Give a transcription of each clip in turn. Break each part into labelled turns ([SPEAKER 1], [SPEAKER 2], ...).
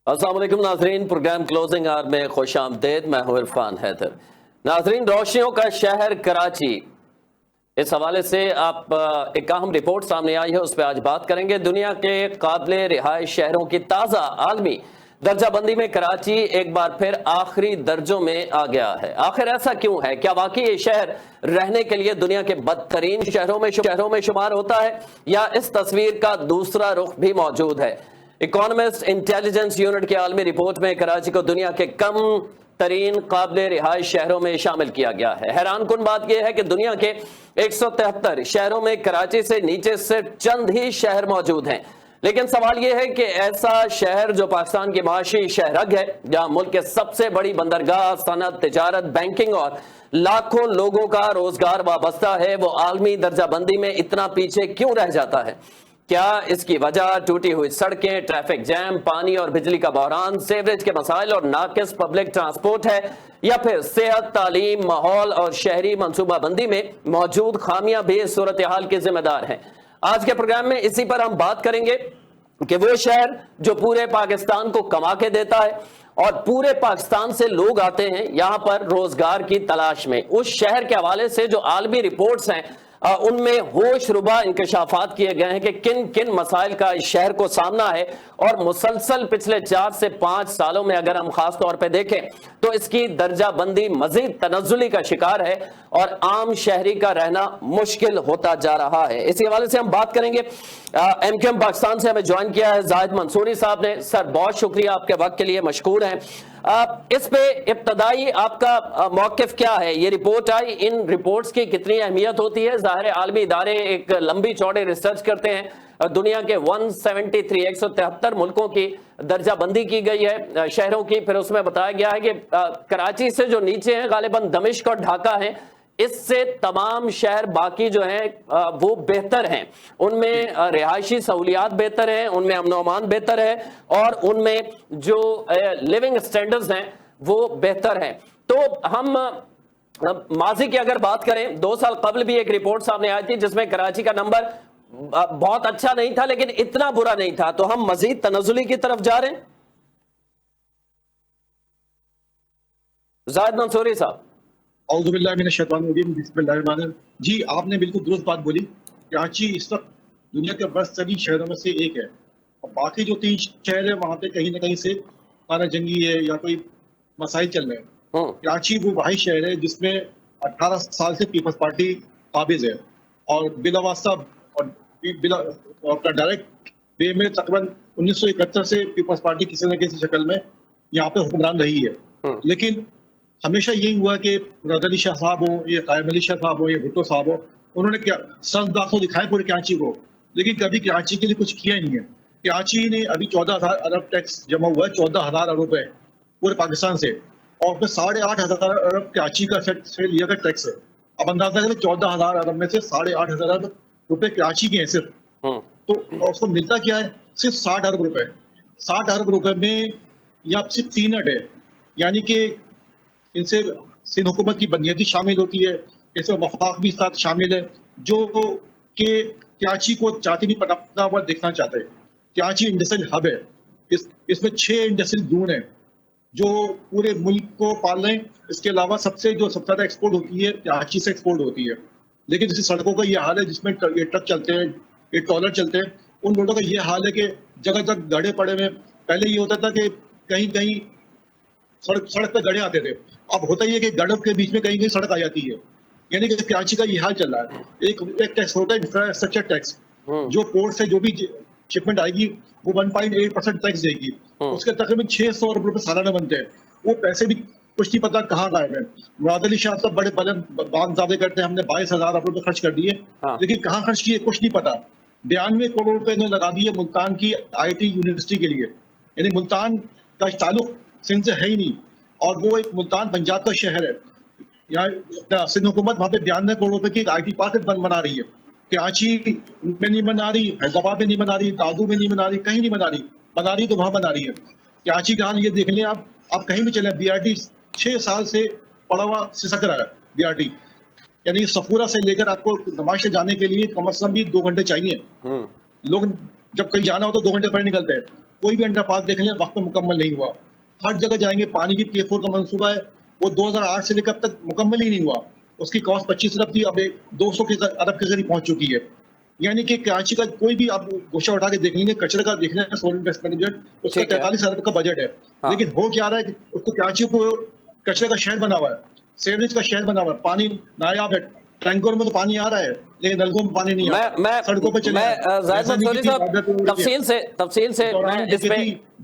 [SPEAKER 1] अस्सलाम वालेकुम नाजरीन, प्रोग्राम क्लोजिंग आवर में खुश आमदेद। मैं हूं इरफान हैदर। नाजरीन, रोशनियों का शहर कराची, इस हवाले से आप एक अहम रिपोर्ट सामने आई है, उस पर आज बात करेंगे। दुनिया के काबिल रिहाइश शहरों की ताज़ा आलमी दर्जाबंदी में कराची एक बार फिर आखिरी दर्जों में आ गया है। आखिर ऐसा क्यों है? क्या वाकई ये शहर रहने के लिए दुनिया के बदतरीन शहरों में शुमार होता है, या इस तस्वीर का दूसरा रुख भी मौजूद है? इकोनॉमिस्ट इंटेलिजेंस यूनिट की आलमी रिपोर्ट में कराची को दुनिया के कम तरीन काबिल रिहाइश शहरों में शामिल किया गया है। हैरान कुन बात यह है कि दुनिया के 173 शहरों में कराची से नीचे सिर्फ चंद ही शहर मौजूद हैं। लेकिन सवाल यह है कि ऐसा शहर जो पाकिस्तान की माशी शहरग है, जहां मुल्क के सबसे बड़ी बंदरगाह, सनत, तिजारत, बैंकिंग और लाखों लोगों का रोजगार वाबस्ता है, वो आलमी दर्जाबंदी में इतना पीछे क्यों रह जाता है? क्या इसकी वजह टूटी हुई सड़कें, ट्रैफिक जैम, पानी और बिजली का बहरान, सीवरेज के मसाइल और नाकिस पब्लिक ट्रांसपोर्ट है, या फिर सेहत, तालीम, माहौल और शहरी मनसूबाबंदी में मौजूद खामियां भी इस सूरत हाल के जिम्मेदार हैं? आज के प्रोग्राम में इसी पर हम बात करेंगे कि वो शहर जो पूरे पाकिस्तान को कमा के देता है और पूरे पाकिस्तान से लोग आते हैं यहां पर रोजगार की तलाश में, उस शहर के हवाले से जो आलमी रिपोर्ट्स हैं उनमें होश रुबा इंकशाफात किए गए हैं कि किन किन मसाइल का इस शहर को सामना है। और मुसलसल पिछले 4 से 5 सालों में अगर हम खास तौर पे देखें तो इसकी दर्जाबंदी मजीद तनज़्ज़ुली का शिकार है और आम शहरी का रहना मुश्किल होता जा रहा है। इसी हवाले से हम बात करेंगे। MQM पाकिस्तान से हमें ज्वाइन किया है जाहिद मंसूरी साहब ने। सर, बहुत शुक्रिया, आपके वक्त के लिए मशकूर हैं। इस पे इब्तदाई आपका मौक़िफ़ क्या है? ये रिपोर्ट आई, इन रिपोर्ट्स की कितनी अहमियत होती है? ज़ाहिर आलमी इदारे एक लंबी चौड़े रिसर्च करते हैं। दुनिया के 173 मुल्कों की दर्जाबंदी की गई है शहरों की, फिर उसमें बताया गया है कि कराची से जो नीचे हैं गालिबन दमिश्क और ढाका हैं, इससे तमाम शहर बाकी जो हैं वो बेहतर हैं। उनमें रिहायशी सहूलियात बेहतर हैं, उनमें अमन अमान बेहतर है और उनमें जो लिविंग स्टैंडर्ड्स हैं वो बेहतर हैं। तो हम माजी की अगर बात करें, 2 साल कबल भी एक रिपोर्ट सामने आई थी जिसमें कराची का नंबर बहुत अच्छा नहीं था लेकिन इतना बुरा नहीं था। तो हम मजीद तनज़्ज़ुली की तरफ जा रहे हैं। जाहिद मंसूरी साहब।
[SPEAKER 2] जी, आपने बिल्कुल दुरुस्त बात बोली। कराची इस वक्त दुनिया के बरसरीन शहरों में से एक है और बाकी जो 3 शहर है वहाँ पे कहीं ना कहीं से खाना जंगी है या कोई मसाइल चल रहे हैं। कराची वो वाहिद शहर है जिसमें 18 साल से पीपल्स पार्टी काबिज है और बिलावास्ता और डायरेक्ट वे में तकरीबन 1971 से पीपल्स पार्टी किसी न किसी शक्ल में यहाँ पे हुक्मरान रही है। लेकिन हमेशा यही हुआ कि मुराद अली शाह साहब हो, ये कायम अली शाह साहब हो, ये भुट्टो साहब हो, उन्होंने क्या सख्त तो दिखाए पूरे कराची को, लेकिन कभी कराची के लिए कुछ किया नहीं है। कराची ने अभी 14,000 अरब टैक्स जमा हुआ है, 14,000 अरब रुपए पूरे पाकिस्तान से, और उसमें 8,500 अरब कराची का से लिया गया टैक्स है। अब अंदाजा करें 14,000 अरब में से 8,500 अरब रुपए कराची के हैं सिर्फ। तो उसको मिलता क्या है? सिर्फ 60 अरब रुपए। 60 अरब रुपए में यहाँ सिर्फ 3 अड है, यानी कि इनसे सिंध हुकूमत की बुनियादी शामिल होती है, इससे वफाक भी साथ शामिल है जो कि कराची को चाहती नहीं पनपता हुआ देखना चाहते हैं। कराची इंडस्ट्रियल हब है, इसमें 6 इंडस्ट्रियल जोन है जो पूरे मुल्क को पाल रहे हैं। इसके अलावा सबसे ज़्यादा एक्सपोर्ट होती है कराची से एक्सपोर्ट होती है। लेकिन जैसे सड़कों का ये हाल है जिसमें ये ट्रक चलते हैं, ये ट्रॉलर चलते हैं, उन रोडों का ये हाल है कि जगह जगह गड्ढे पड़े हुए। पहले ये होता था कि कहीं कहीं सड़क पे गड्ढे आते थे, अब होता ही है कि गड्ढों के बीच में कहीं कहीं सड़क आ जाती है। यानी कि कराची का ये हाल चल रहा है। एक टैक्स होता है इंफ्रास्ट्रक्चर टैक्स, जो पोर्ट से जो भी शिपमेंट आएगी वो 1.8% टैक्स देगी। उसके तकरीबन 600 अरब रुपए सालाना बनते हैं। वो पैसे भी कुछ नहीं पता कहाँ गायब है। मुराद अली शाह साहब बड़े दावे करते हैं हमने 22,000 अरब रुपए खर्च कर दिए, लेकिन कहाँ खर्च किए कुछ नहीं पता। 92 करोड़ रुपए ने लगा दिए मुल्तान की IT यूनिवर्सिटी के लिए, यानी मुल्तान का ताल्लुक सिंध से है ही नहीं, और वो एक मुल्तान पंजाब का शहर है। यहाँ सिंध हुकूमत वहाँ पे 92 करोड़ रुपए की IT पार्क बना रही है। कराची में नहीं बना रही, हैदराबाद में नहीं बना रही, दादू में नहीं बना रही, कहीं नहीं बना रही तो वहाँ बना रही है। कराची का हाल ये देख लें आप कहीं भी चले, BRT 6 साल से पड़ा हुआ सिसक रहा है। BRT यानी सफूरा से लेकर आपको नमाज से जाने के लिए कम से कम भी 2 घंटे चाहिए। लोग जब कहीं जाना हो तो 2 घंटे पहले निकलते हैं। कोई भी अंडर पास देख लें वक्त में मुकम्मल नहीं हुआ। हर जगह जाएंगे, पानी की K4 का मंसूबा है, वो 2008 से लेकर अब तक मुकम्मल ही नहीं हुआ। उसकी कॉस्ट 25 अरब थी, अब 200 अरब के करीब पहुंच चुकी है। यानी कि कराची का कोई भी आप गोशा उठा के देख लेंगे, कचरे का देख लेंगे, सोलिड वेस्ट मैनेजमेंट, उसका
[SPEAKER 1] ठीक है।
[SPEAKER 2] 43 अरब का बजट है।
[SPEAKER 1] हाँ।
[SPEAKER 2] लेकिन हो क्या रहा है कि उसको कराची को कचरे का शहर बना हुआ है, सीवरेज का शहर बना हुआ है, पानी नायाब है, टैंकर में तो पानी आ रहा है लेकिन नलकों में पानी नहीं आ रहा, सड़कों पर चले
[SPEAKER 1] जाहिद मंसूरी साहब तफसील से मैं इस पे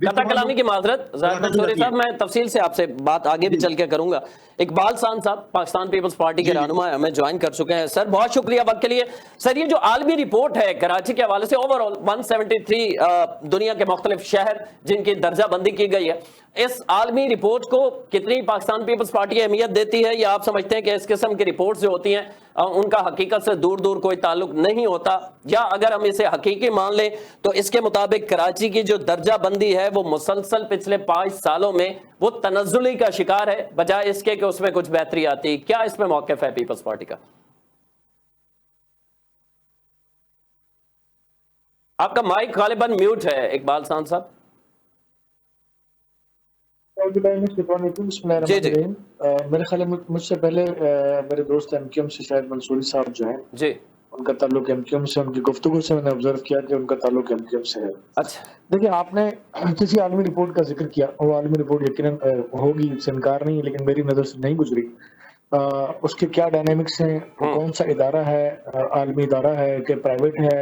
[SPEAKER 1] कथा कलामी की माजरत, जाहिद मंसूरी साहब मैं तफसील से आपसे बात आगे भी चल के करूंगा। इकबाल सान साहब पाकिस्तान पीपल्स पार्टी के रहनुमा हमें ज्वाइन कर चुके हैं। सर बहुत शुक्रिया वक्त के लिए। सर ये जो आलमी रिपोर्ट है कराची के हवाले से, ओवरऑल 173 दुनिया के मुख्तलिफ शहर जिनकी दर्जा बंदी की गई है, इस आलमी रिपोर्ट को कितनी पाकिस्तान पीपल्स पार्टी अहमियत देती है, या आप समझते हैं कि इस किस्म की रिपोर्ट जो होती हैं उनका हकीकत से दूर दूर कोई ताल्लुक नहीं होता, या अगर हम इसे हकीकी मान लें तो इसके मुताबिक कराची की जो दर्जा बंदी है वो मुसलसल पिछले 5 सालों में वो तनज़्ज़ुली का शिकार है, बजाय इसके कि उसमें कुछ बेहतरी आती। क्या इसमें मौक़िफ़ है पीपल्स पार्टी का? आपका माइक गालिबन म्यूट है इकबाल सान साहब। जी जी
[SPEAKER 3] मेरे ख्याल में मुझसे पहले मेरे दोस्त एमक्यूएम से शायद मंसूरी साहब जो हैं
[SPEAKER 1] जी,
[SPEAKER 3] उनका ताल्लुक एमक्यूएम से, उनकी गुफ्तगू से मैंने ऑब्जर्व किया कि उनका ताल्लुक एमक्यूएम से है।
[SPEAKER 1] अच्छा
[SPEAKER 3] देखिए, आपने किसी आलमी रिपोर्ट का जिक्र किया, वो आलमी रिपोर्ट यकीनन होगी, इससे इनकार नहीं है, लेकिन मेरी नज़र से नहीं गुजरी। उसके क्या डायनेमिक्स हैं, कौन सा इदारा है, आलमी इदारा है कि प्राइवेट है,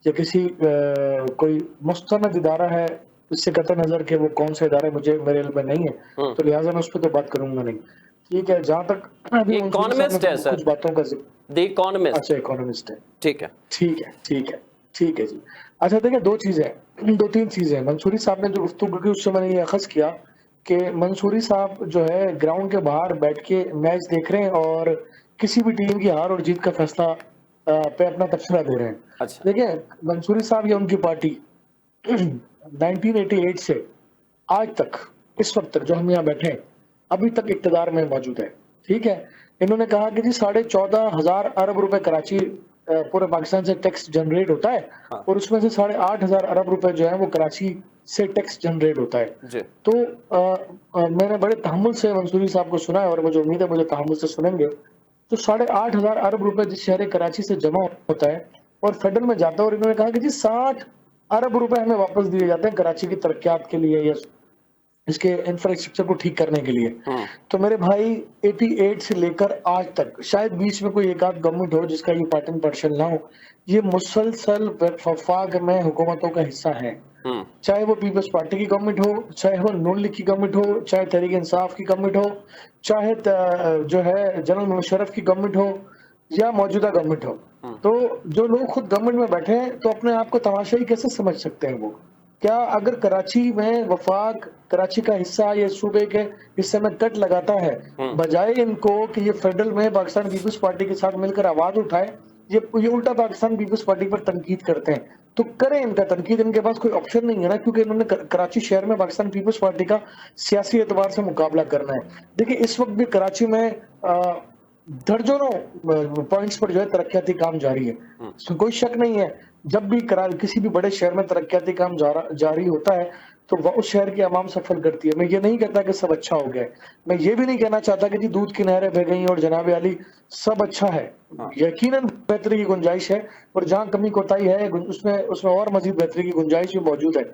[SPEAKER 3] या किसी कोई मुस्तनद इदारा है, इससे कतई नजर कि वो कौन सा इदारा है मुझे मेरे इल्म में नहीं है, तो लिहाजा मैं उस पर तो बात करूंगा नहीं। ठीक है, जहाँ तक अभी
[SPEAKER 1] इकोनॉमिस्ट है सर,
[SPEAKER 3] कुछ बातों का
[SPEAKER 1] द इकोनॉमिस्ट।
[SPEAKER 3] अच्छा, इकोनॉमिस्ट है,
[SPEAKER 1] ठीक है
[SPEAKER 3] ठीक है ठीक है ठीक है जी। अच्छा देखिए, दो तीन चीजें मंसूरी साहब ने जो गुफ्तगू की उससे मैंने ये अखज़ किया कि मंसूरी साहब जो है ग्राउंड के बाहर बैठ के मैच देख रहे हैं और किसी भी टीम की हार और जीत का फैसला पे अपना तबसरा दे रहे हैं।
[SPEAKER 1] अच्छा
[SPEAKER 3] देखिए, मंसूरी साहब या उनकी पार्टी 1988 से आज तक, इस वक्त तक जो हम यहाँ बैठे हैं, अभी तक इक़्तिदार में मौजूद है। ठीक है, इन्होंने कहा कि जी 14,500 अरब रुपए कराची पूरे पाकिस्तान से टैक्स जनरेट होता है,
[SPEAKER 1] हाँ।
[SPEAKER 3] और उसमें से 8,500 अरब रुपए जो है वो कराची से टैक्स जनरेट होता है।
[SPEAKER 1] जी,
[SPEAKER 3] तो मैंने बड़े तहम्मुल से मंसूरी साहब को सुना है और मुझे उम्मीद है मुझे तहम्मुल से सुनेंगे। तो 8,500 अरब रुपए जिस शहर कराची से जमा होता है और फेडरल में जाता है, और इन्होंने कहा कि जी 60 अरब रुपए हमें वापस दिए जाते हैं कराची की तरक्यात के लिए या इसके इंफ्रास्ट्रक्चर को ठीक करने के लिए। तो मेरे भाई 88 से लेकर आज तक, शायद बीच में कोई एक आध गवर्नमेंट हो जिसका ये पार्ट एंड पार्शल ना हो, ये मुसलसल वफाक में हुकूमतों का हिस्सा है। चाहे वो पीपल्स पार्टी की गवर्नमेंट हो, चाहे वो नून लीग की गवर्नमेंट हो, चाहे तहरीक इंसाफ की गवर्नमेंट हो, चाहे जो है जनरल मुशर्रफ की गवर्नमेंट हो या मौजूदा गवर्नमेंट हो। तो जो लोग खुद गवर्नमेंट में बैठे हैं तो अपने आप को तमाशाई कैसे समझ सकते हैं वो? क्या अगर कराची में वफाक कराची का हिस्सा या सूबे के हिस्से में कट लगाता है, बजाय इनको कि ये फेडरल में पाकिस्तान पीपल्स पार्टी के साथ मिलकर आवाज उठाए, ये उल्टा पाकिस्तान पीपल्स पार्टी पर तनकीद करते हैं, तो करें इनका तनकीद, इनके पास कोई ऑप्शन नहीं है ना, क्योंकि इन्होंने कराची शहर में पाकिस्तान पीपल्स पार्टी का सियासी एतबार से मुकाबला करना है। देखिए, इस वक्त भी कराची में दर्जनों पॉइंट्स पर जो है तरक्याती काम जारी है, इसमें कोई शक नहीं है। जब भी किसी भी बड़े शहर में तरक्याती काम जारी होता है तो वह उस शहर की आवाम सफल करती है। मैं ये नहीं कहता कि सब अच्छा हो गया है, मैं ये भी नहीं कहना चाहता कि जी दूध की नहरें बह गई और जनाब आली सब अच्छा है। यकीनन बेहतरी की गुंजाइश है, और जहाँ कमी कोताही है उसमें और मजीद बेहतरी की गुंजाइश भी मौजूद है।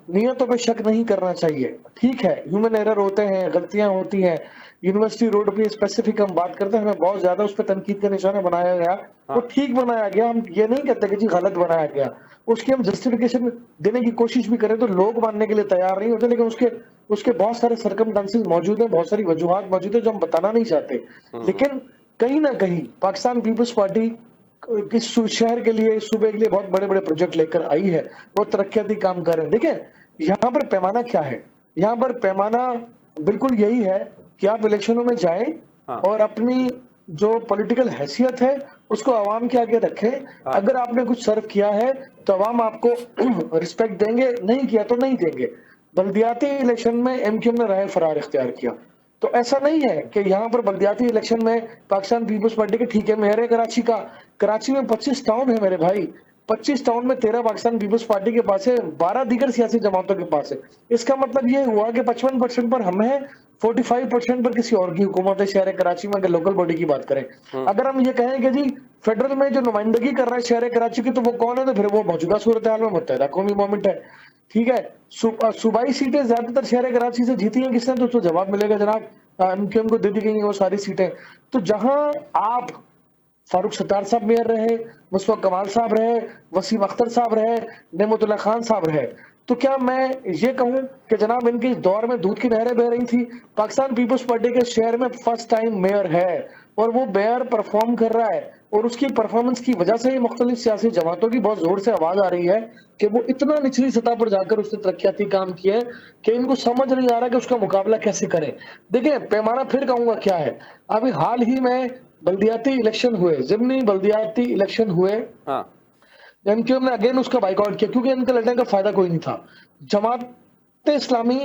[SPEAKER 3] नियतों पे शक नहीं करना चाहिए, ठीक है, ह्यूमन एरर होते हैं, गलतियां होती हैं। यूनिवर्सिटी रोड पे स्पेसिफिक हम बात करते हैं, हमें बहुत ज्यादा उस पर तनकीद का निशाना बनाया गया, वो ठीक बनाया गया, हम ये नहीं कहते कि जी गलत बनाया गया। उसकी हम जस्टिफिकेशन देने की कोशिश भी करें तो लोग मानने के लिए तैयार नहीं होते, लेकिन उसके बहुत सारे सरकमस्टेंसेस मौजूद हैं, बहुत सारी वजूहात मौजूद है जो हम बताना नहीं चाहते। लेकिन कहीं ना कहीं पाकिस्तान पीपल्स पार्टी इस शहर के लिए, इस सूबे के लिए बहुत बड़े बड़े प्रोजेक्ट लेकर आई है, वो तरक्याती काम कर रहे हैं। देखिए, यहाँ पर पैमाना क्या है? यहाँ पर पैमाना बिल्कुल यही है कि आप इलेक्शनों में जाएं और अपनी जो पॉलिटिकल हैसियत है उसको आवाम के आगे रखें। अगर आपने कुछ सर्व किया है तो आवाम आपको रिस्पेक्ट देंगे, नहीं किया तो नहीं देंगे। बल्दियाती इलेक्शन में एमक्यूएम ने राय फरार इख्तियार किया, तो ऐसा नहीं है कि यहाँ पर बल्दियाती इलेक्शन में पाकिस्तान पीपल्स पार्टी के ठीक है मेयर है कराची में 25 टाउन है मेरे भाई, 25 टाउन में 13 पाकिस्तान पीपल्स पार्टी के पास है, 12 दीगर सियासी जमातों के पास है। इसका मतलब ये हुआ कि 55% पर हम हैं, 45% पर किसी और की हुकूमत है शहर कराची में, अगर लोकल बॉडी की बात करें। अगर हम ये कहें कि जी फेडरल में जो नुमाइंदगी कर रहा है शहर कराची की, तो वो कौन है, तो फिर वो मौजूदा सूरत हाल में मुत्तहिदा कौमी मूवमेंट है। ठीक है, सूबाई सीटें ज्यादातर शहर कराची से जीती हैं किसने, तो उसको जवाब मिलेगा जनाब एमक्यूएम को दे दी गई हैं वो सारी सीटें। तो जहां आप फारूक सत्तार साहब मेयर रहे, मुस्तफा कमाल साहब रहे, वसीम अख्तर साहब रहे, नेमतुल्लाह खान साहब रहे, तो क्या मैं ये कहूं कि जनाब इनके इस दौर में दूध की नहरें बह रही थी? पाकिस्तान पीपल्स पार्टी के शहर में फर्स्ट टाइम मेयर है और वो मेयर परफॉर्म कर रहा है, और उसकी परफॉर्मेंस की वजह से ही मुख्तलिफ सियासी जमातों की बहुत जोर से आवाज आ रही है कि वो इतना निचली सतह पर जाकर उसने तरक्याती काम किया है कि इनको समझ नहीं आ रहा कि उसका मुकाबला कैसे करें। देखिए पैमाना फिर कहूंगा क्या है, अभी हाल ही में बल्दियाती इलेक्शन हुए, जिमनी बल्दियाती इलेक्शन हुए,
[SPEAKER 1] हाँ
[SPEAKER 3] एमक्यूएम ने अगेन उसका बाइकआउट किया क्योंकि इनके लड़ने का फायदा कोई नहीं था। जमात इस्लामी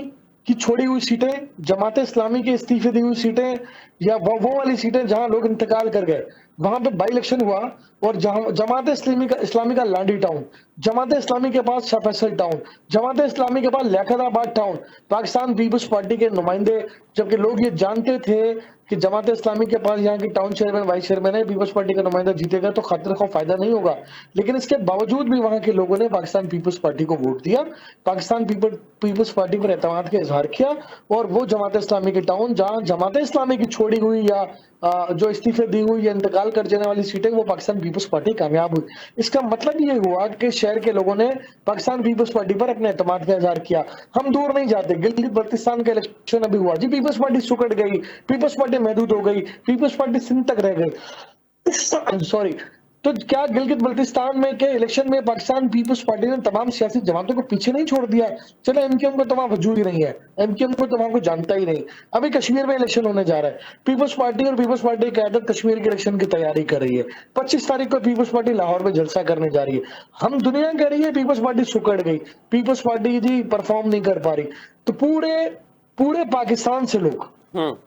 [SPEAKER 3] की छोड़ी हुई सीटें, जमात इस्लामी के इस्तीफे दी हुई सीटें, या वो वाली सीटें जहां लोग इंतकाल कर गए, वहां पे बाई इलेक्शन हुआ, और जहां जमात इस्लामी का लांडी टाउन, जमात इस्लामी के पास शाह फैसल टाउन, जमात इस्लामी के पास Liaquatabad town, Pakistan Peoples Party के नुमाइंदे, जबकि लोग ये जानते थे कि जमात इस्लामी के पास यहाँ की टाउन चेयरमैन वाइस चेयरमैन है, पीपल्स पार्टी का नुमाइंदा जीतेगा तो खतरे का फायदा नहीं होगा, लेकिन इसके बावजूद भी वहां के लोगों ने पाकिस्तान पीपल्स पार्टी को वोट दिया, पाकिस्तान पीपल्स पार्टी पर एतमाद का इजहार किया, और वो जमात इस्लामी के टाउन जहां जमात इस्लामी की छोड़ी हुई या जो इस्तीफे दी हुई या इंतकाल कर जाने वाली सीटें, वो पाकिस्तान पीपल्स पार्टी कामयाब हुई। इसका मतलब ये हुआ कि शहर के लोगों ने पाकिस्तान पीपल्स पार्टी पर अपने एतमाद का इजहार किया। हम दूर नहीं जाते, गिलगित बल्तिस्तान का इलेक्शन अभी हुआ जी, पीपल्स पार्टी सुकड़ गई, पीपल्स पार्टी महदूद हो गई, पीपल्स पार्टी सिंध तक रह गई सॉरी। तो क्या गिलगित बल्तिस्तान में के इलेक्शन में पाकिस्तान पीपल्स पार्टी ने तमाम सियासी जमातों को पीछे नहीं छोड़ दिया? चलो एमक्यूएम को तो वहां वजूद ही नहीं है, एमक्यूएम को तो वहां को जानता ही नहीं। अभी कश्मीर में इलेक्शन होने जा रहा है, पीपल्स पार्टी और पीपल्स पार्टी की क़यादत कश्मीर के इलेक्शन की तैयारी कर रही है। 25 तारीख को पीपल्स पार्टी लाहौर में जलसा करने जा रही है। हम दुनिया कह रही है पीपल्स पार्टी सुकड़ गई, पीपल्स पार्टी जी परफॉर्म नहीं कर पा रही, तो पूरे पाकिस्तान से लोग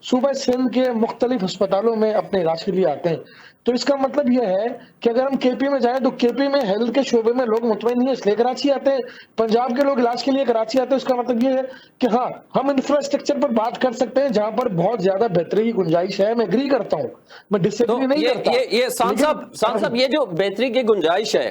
[SPEAKER 3] सूबे सिंध के मुख्तलिफ अस्पतालों में अपने इलाज के लिए आते हैं। तो इसका मतलब यह है कि अगर हम केपी में जाएं तो केपी में हेल्थ के शोबे में लोग मुतमईन नहीं है इसलिए कराची आते हैं, पंजाब के लोग इलाज के लिए कराची आते हैं। इसका मतलब यह है कि हाँ, हम इंफ्रास्ट्रक्चर पर बात कर सकते हैं जहां पर बहुत ज्यादा बेहतरी की गुंजाइश है, मैं एग्री करता हूं, मैं डिसएग्री नहीं करता।
[SPEAKER 1] ये साहब ये जो बेहतरी की गुंजाइश है,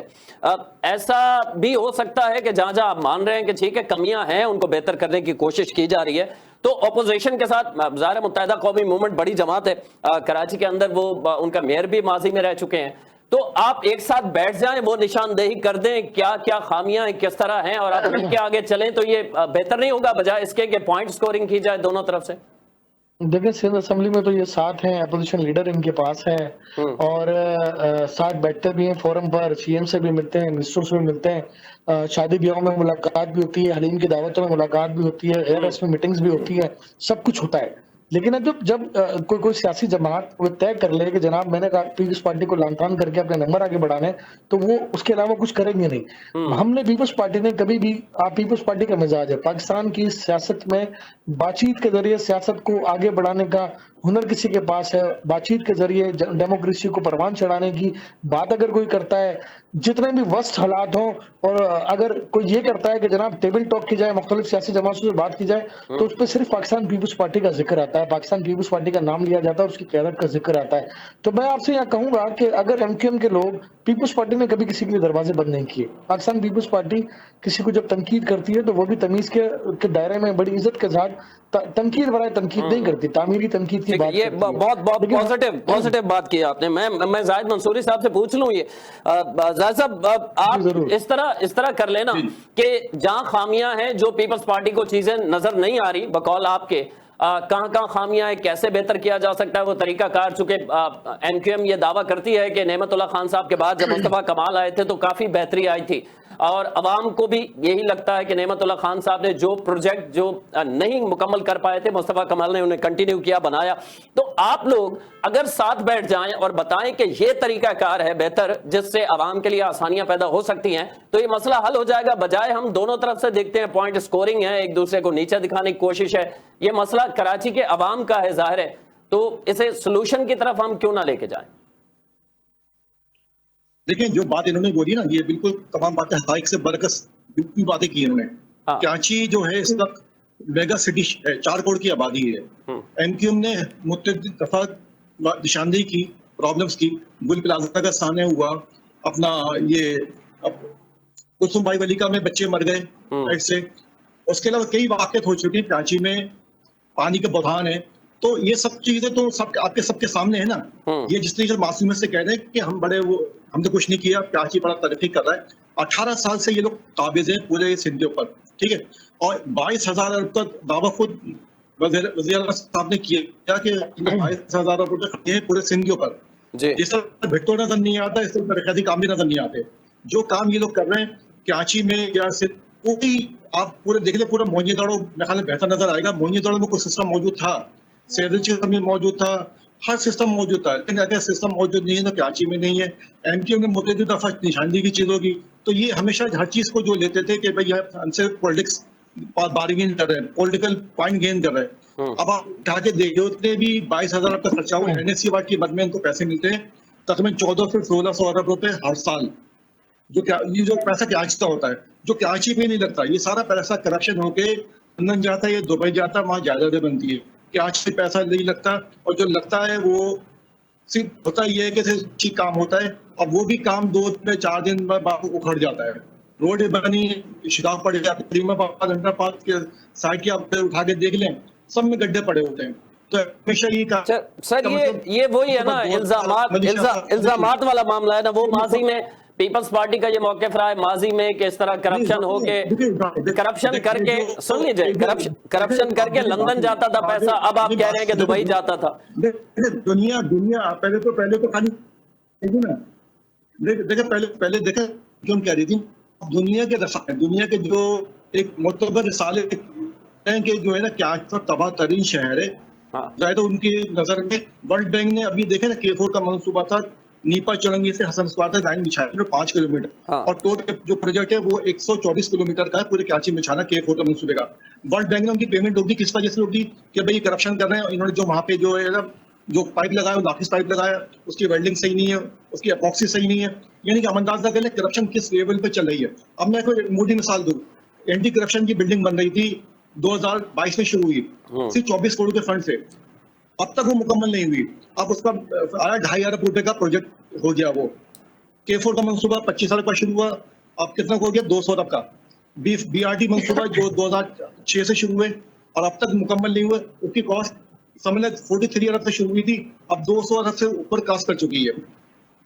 [SPEAKER 1] ऐसा भी हो सकता है कि जहां आप मान रहे हैं कि ठीक है कमियां हैं, उनको बेहतर करने की कोशिश की जा रही है, तो ऑपोजिशन के साथ ज़ाहिर मुत्तहिदा कौमी मूवमेंट बड़ी जमात है कराची के अंदर, वो उनका मेयर भी माजी में रह चुके हैं, तो आप एक साथ बैठ जाएं, वो निशानदेही कर दें क्या क्या खामियां हैं, किस तरह हैं, और आप मिलकर आगे चलें, तो ये बेहतर नहीं होगा बजाय इसके कि पॉइंट स्कोरिंग की जाए दोनों तरफ से?
[SPEAKER 3] देखिए सिंध असेंबली में तो ये 7 हैं, अपोजिशन लीडर इनके पास है, और 7 बैठते भी हैं फोरम पर, सीएम से भी मिलते हैं, मिनिस्टर से भी मिलते हैं, शादी ब्याह में मुलाकात भी होती है, हलीम की दावतों में मुलाकात भी होती है, एयरएस में मीटिंग्स भी होती है, सब कुछ होता है। लेकिन अब जब कोई सियासी जमात वो तय कर ले कि जनाब मैंने पीपल्स पार्टी को लांतान करके अपने नंबर आगे बढ़ाने, तो वो उसके अलावा कुछ करेंगे नहीं। हमने पीपल्स पार्टी ने कभी भी, आप पीपल्स पार्टी का मिजाज है पाकिस्तान की सियासत में बातचीत के जरिए सियासत को आगे बढ़ाने का हुनर किसी के पास है, बातचीत के जरिए डेमोक्रेसी को परवान चढ़ाने की बात अगर कोई करता है, जितने भी वर्स्ट हालात हों, और अगर कोई ये करता है कि जनाब टेबल टॉक की जाए, मुख्तलिफ सियासी जमातों से बात की जाए, तो उस पर सिर्फ पाकिस्तान पीपल्स पार्टी का जिक्र आता है, पाकिस्तान पीपल्स पार्टी का नाम लिया जाता है, उसकी क़यादत का जिक्र आता है। तो मैं आपसे यहाँ कहूंगा कि अगर एमक्यूएम के लोग, पीपल्स पार्टी ने कभी किसी के लिए दरवाजे बंद नहीं किए, पाकिस्तान पीपल्स पार्टी किसी को जब तनकीद करती है तो वो भी तमीज के दायरे में बड़ी इज्जत के साथ तनकीद बराए तनकीद नहीं करती, तामीरी तनकीद की बात।
[SPEAKER 1] ये बहुत पॉजिटिव बात की आपने। मैं जाहिद मंसूरी साहब से पूछ लूं, ये जाहिद साहब आप इस तरह कर लेना कि जहां खामियां हैं, जो पीपल्स पार्टी को चीजें नजर नहीं आ रही बकौल आपके, कहां खामियां है, कैसे बेहतर किया जा सकता है, वो तरीका कार, चूंकि एमक्यूएम ये दावा करती है कि नेमतुल्लाह खान साहब के बाद जब मुस्तफा कमाल आए थे तो काफी बेहतरी आई थी, और अवाम को भी यही लगता है कि नेमतुल्लाह खान साहब ने जो प्रोजेक्ट जो नहीं मुकम्मल कर पाए थे, मुस्तफा कमाल ने उन्हें कंटिन्यू किया, बनाया। तो आप लोग अगर साथ बैठ जाएं और बताएं कि ये तरीका कार है बेहतर, जिससे अवाम के लिए आसानियां पैदा हो सकती हैं, तो ये मसला हल हो जाएगा, बजाय हम दोनों तरफ से देखते हैं पॉइंट स्कोरिंग है, एक दूसरे को नीचे दिखाने की कोशिश है। ये मसला कराची के अवाम का है जाहिर है, तो इसे सोल्यूशन की तरफ हम क्यों ना लेके जाएं?
[SPEAKER 2] देखिए जो बात इन्होंने बोली ना, ये बिल्कुल तमाम बातें हकाइक से बरकस बिल्कुल बातें की इन्होंने।
[SPEAKER 1] हाँ।
[SPEAKER 2] कराची जो है इस वक्त मेगा सिटी है, 4 करोड़ की आबादी है। एमक्यूएम ने मुतअद्दिद दफा निशानदेही की, प्रॉब्लम्स की, गुल प्लाजा का सामने हुआ, अपना ये कुलसुम भाई वलीका में बच्चे मर गए पेट से। उसके अलावा कई वाक़यात हो चुके हैं कराची में, पानी का बहान है। तो ये सब चीजें तो सब आपके सबके सामने है ना। ये जिस तरीके से मासूमियत से कह रहे हैं कि हम बड़े हमने कुछ नहीं किया, कराची बड़ा तरक्की कर रहा है। 18 साल से ये लोग काबिज हैं पूरे सिंध के ऊपर, ठीक है। और 22,000 अरब का दावा खुद वज़ीर आज़म साहब ने किया कि 22,000 अरब रुपए हैं पूरे सिंध के ऊपर। जिस तरह भिट्टो नजर नहीं आता, इस तरह तरक्याती काम भी नजर नहीं आते। जो काम ये लोग कर रहे हैं कराची में या सिर्फ पूरी, आप पूरे देख ले, पूरा मोइनजोदड़ो मेरे ख्याल में बेहतर नजर आएगा। मोइनजोदड़ो में कुछ सिस्टम मौजूद था, सिस्टम में मौजूद था, हर सिस्टम मौजूद था, लेकिन अगर सिस्टम मौजूद नहीं है तो कराची में नहीं है। एमक्यू ने मुतअद्दिद दफा निशानदेही की चीजों की, तो ये हमेशा हर चीज को जो लेते थे कि भाई हमसे पॉलिटिक्स बार्गेन कर रहे हैं, पॉलिटिकल पॉइंट गेन कर रहे हैं। अब आप उठा के देखिए, उतने भी 22,000 का खर्चा हुआ, एनएससी अवार्ड की मद में इनको पैसे मिलते हैं तकरीबन 14 से 1600 अरब रुपए हर साल। ये जो पैसा कराची का होता है, जो कराची पे नहीं लगता, ये सारा पैसा करप्शन होके लंदन जाता है, ये दुबई जाता है, वहाँ जायदादें बनती है। कराची पे पैसा नहीं लगता, और जो लगता है वो सिर्फ होता ये है कि ठीक काम होता है, और वो भी काम 2-4 दिन बाद उखड़ जाता है। रोड बनी, शिकाफ पड़ जाती, अंडरपास के साइड की आप उठा के देख लें, सब में गड्ढे पड़े होते हैं। तो हमेशा ये
[SPEAKER 1] सर ये वही है ना, इल्जामात वाला मामला है ना। वो माजी में पीपल्स पार्टी का ये मौक़िफ़ रहा है, माजी में कि इस तरह करप्शन हो के, करप्शन करके, सुन लीजिए, करप्शन करके लंदन जाता था पैसा, अब आप कह रहे हैं कि दुबई जाता था।
[SPEAKER 2] दुनिया पहले तो खाली ना देखे, पहले देखे क्यों कह रही थी, दुनिया के जो एक मोतबर रिसाले हैं कि जो है ना क्या तबाह तरीन शहर है, चाहे तो उनकी नजर में वर्ल्ड बैंक ने अभी देखे ना K4 का मंसूबा था, नीपा चौरंगी से हसन स्क्वार तक लाइन बिछाया 5 किलोमीटर, और टोटल जो प्रोजेक्ट है वो 124 किलोमीटर का है पूरे कराची में बिछाना K4 का मंसूबे का। वर्ल्ड बैंक ने उनकी पेमेंट रोक दी, किस वजह से रोक दी कि भाई करप्शन कर रहे हैं। इन्होंने जो वहाँ पे जो है ना, जो पाइप लगाया, नाफिस पाइप लगाया, उसकी वेल्डिंग सही नहीं है, उसकी अपॉक्सी सही नहीं है, यानी कि हम अंदाजा कर लें करप्शन किस लेवल पे चल रही है। अब मैं कोई मोटी मिसाल दूं, एंटी करप्शन की बिल्डिंग बन रही थी 2022 में शुरू हुई, सिर्फ 24 करोड़ के फंड से, अब तक वो मुकम्मल नहीं हुई। अब उसका आया 2.5 अरब रुपए का प्रोजेक्ट हो गया। वो K4 का मंसूबा 25 अरब का शुरू हुआ, अब कितना हो गया 200 अरब का। BRT मंसूबा जो 2006 से शुरू हुए और अब तक मुकम्मल नहीं हुए, उसकी कॉस्ट समझ 43 अरब से शुरू हुई थी, अब 200 अरब से ऊपर क्रॉस कर चुकी है।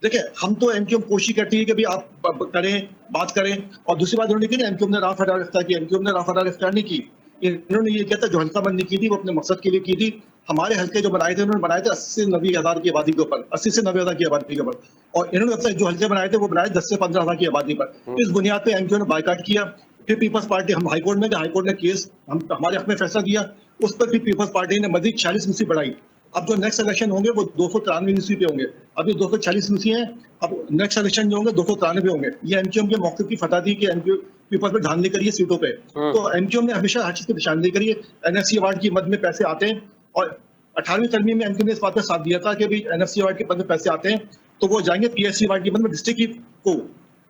[SPEAKER 2] देखिए, हम तो एमक्यूएम कोशिश करती है कि भाई आप करें, बात करें, और दूसरी बात उन्होंने की ना, एमक्यूएम ने राफ अदार इख्तियार की, एमक्यूएम ने राफ अदार इख्तियार नहीं की। इन्होंने ये किया था, जो हल्का बंदी की थी वो अपने मकसद के लिए की थी। हमारे हल्के जो बनाए थे, उन्होंने बनाए थे 80 से 90 हज़ार की आबादी के ऊपर, 80 से 90 हज़ार की आबादी के ऊपर, और इन्होंने अपने जो हल्के बनाए थे वो बनाए 10 से 15 हज़ार की आबादी पर। इस बुनियाद पे एमक्यूएम ने बायकॉट किया। फिर पीपल्स पार्टी, हम हाईकोर्ट में गए, हाईकोर्ट ने केस हमारे हक में फैसला दिया, उस पर फिर पीपल्स पार्टी ने मजीद 40 यूनिवर्सिटी बढ़ाई। अब जो नेक्स्ट इलेक्शन होंगे वो 293 यूनिवर्सिटी पे होंगे, अभी 240 यूनिवर्सिटी हैं, अब नेक्स्ट इलेक्शन जो होंगे 293 होंगे। ये एमक्यूएम के मौके की फतह थी कि एमक्यूएम पीपल्स पे धांधली करिए सीटों पे। तो एमक्यूएम ने हमेशा हर चीज की निशानदेही करी है। एनएफसी अवार्ड की मद में पैसे आते हैं, और 18वीं तरमीम में एमक्यूएम ने इस बात पर साथ दिया था कि भाई एनएफसी अवार्ड के मद में पैसे आते हैं तो वो जाएंगे पीएससी अवार्ड की मद में डिस्ट्रिक्ट को।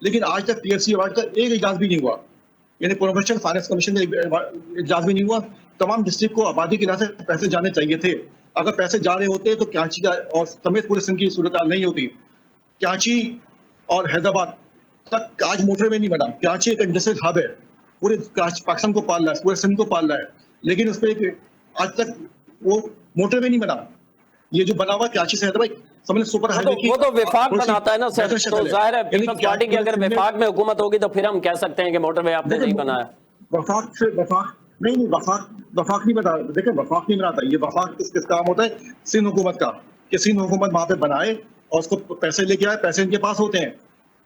[SPEAKER 2] लेकिन आज तक पीएससी अवार्ड का एक इजाज भी नहीं हुआ, यानी प्रोफेशनल फाइनेंस कमीशन का इजाज भी नहीं हुआ। तमाम डिस्ट्रिक्ट को आबादी के लिहाज से पैसे जाने चाहिए थे। अगर पैसे जा रहे होते तो कराची का और समेत पूरे सिंध की सूरत नहीं होती। कराची और हैदराबाद तक आज मोटरवे नहीं बना। कराची एक इंडस्ट्रियल हब है, पूरे पाकिस्तान को पाल रहा है, पूरे सिंध को पाल रहा है, लेकिन उस पर आज तक वो मोटरवे नहीं बना। ये जो बना हुआ कराची से हैदराबाद समझ सुपर हाईवे की,
[SPEAKER 1] वो तो विफाक बनाता है ना सर। तो जाहिर है पीपल्स पार्टी की अगर विफाक में हुकूमत होगी तो फिर हम कह सकते हैं कि मोटरवे आपने नहीं बनाया।
[SPEAKER 2] वफाक नहीं, वफाक नहीं बता। देखिए, वफाक नहीं बनाता। ये वफाक किस काम होता है? सिंध हुकूमत का, कि सिंध हुकूमत वहां पे बनाए और उसको पैसे लेके आए, पैसे इनके पास होते हैं।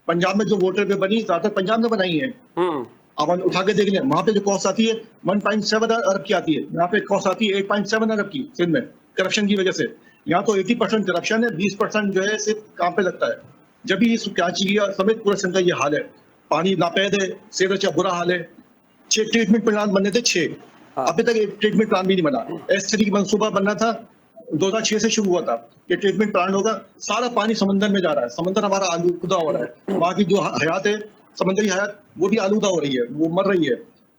[SPEAKER 2] पंजाब में जो वोटर पे बनी ज्यादातर पंजाब ने बनाई है। अब उठा के देख लें, वहां पे जो कॉस्ट आती है 1.7 अरब की आती है, यहाँ पे कॉस्ट आती है 8.7 अरब की सिंध में, करप्शन की वजह से। यहाँ तो 80% करप्शन है, 20% जो है सिर्फ काम पे लगता है। जब भी कराची समेत पूरे सिंध का ये हाल है, पानी नापैद है, सेहत अच्छा बुरा हाल है। 6 ट्रीटमेंट प्लान बनने थे, 6 अभी तक एक ट्रीटमेंट प्लान भी नहीं बना। S3 की मंसूबा बनना था, 2006 से शुरू हुआ था कि ट्रीटमेंट प्लांट होगा, सारा पानी समंदर में जा रहा है, समंदर हमारा आलूदा हो रहा है, वहाँ की जो हयात है, समंदरी हयात, वो भी आलूदा हो रही है, वो मर रही है।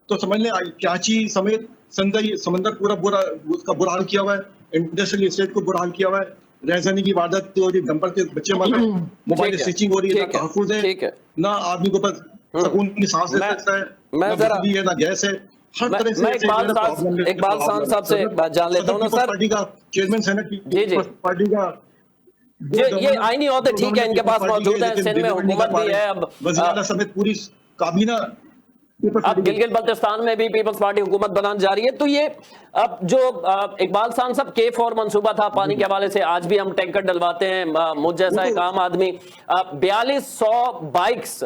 [SPEAKER 2] तो समझ लें कराची समेत समंदर पूरा उसका बुरा हाल किया हुआ है, इंडस्ट्रियल एस्टेट को बुरा हाल किया हुआ है, रहजानी की वारदात हो रही है, डंपर के बच्चे मर रहे हैं, मोबाइल स्विचिंग हो रही है, ना तहफ्फुज़ है, ना आदमी को ऊपर सुकून की सांस ले सकता है, ना बिजली है, ना गैस है, हर तरह से।
[SPEAKER 1] मैं इकबाल साहब से जान लेता हूँ ना सर।
[SPEAKER 2] पार्टी का चेयरमैन सेनेट
[SPEAKER 1] जी
[SPEAKER 2] पार्टी का
[SPEAKER 1] ये आईनी होते ठीक है, इनके पास मौजूद है, सिंध में हुकूमत भी है, अब
[SPEAKER 2] वज़ीर समेत पूरी काबीना
[SPEAKER 1] अब गिलगित बल्तिस्तान में भी पीपल्स पार्टी हुकूमत बनाने जा रही है। तो ये अब जो इकबाल साहब K4 मंसूबा था पानी के हवाले से, आज भी हम टैंकर डलवाते हैं, मुझ जैसा एक आम आदमी, 4200 बाइक्स,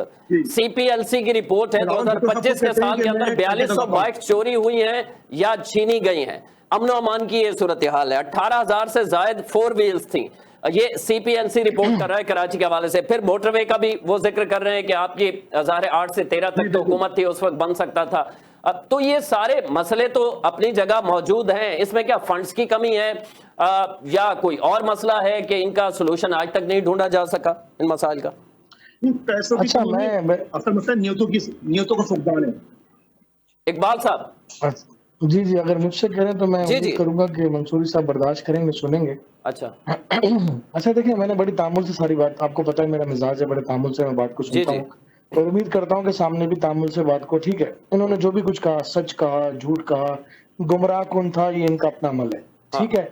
[SPEAKER 1] CPLC की रिपोर्ट है 2025 के साल के अंदर 4200 बाइक्स चोरी हुई हैं या छीनी गई हैं। अमन अमान की ये सूरत हाल है। 18,000 से जायद 4 व्हील्स थी, ये CPLC रिपोर्ट कर रहा है कराची के हवाले से। फिर मोटरवे का भी वो जिक्र कर रहे हैं कि आपकी 8 से 13 तक तो हुकूमत थी, उस वक्त बन सकता था। अब तो ये सारे मसले तो अपनी जगह मौजूद हैं, इसमें क्या फंड्स की कमी है या कोई और मसला है कि इनका सोल्यूशन आज तक नहीं ढूंढा जा सका इन मसाइल का?
[SPEAKER 2] पैसों की असल मसला नियतों का फुकदान है।
[SPEAKER 1] इकबाल साहब
[SPEAKER 3] जी अगर मुझसे करें तो मैं उम्मीद करूंगा कि मंसूरी साहब बर्दाश्त करेंगे, सुनेंगे। अच्छा देखिए, मैंने बड़ी तामुल से सारी बात, आपको पता है मेरा मिजाज है, बड़े तामुल से मैं बात को सुनता हूँ और उम्मीद करता हूँ कि सामने भी तामुल से बात को, ठीक है, इन्होंने जो भी कुछ कहा, सच कहा, झूठ कहा, गुमराह कौन था, ये इनका अपना अमल है, ठीक है।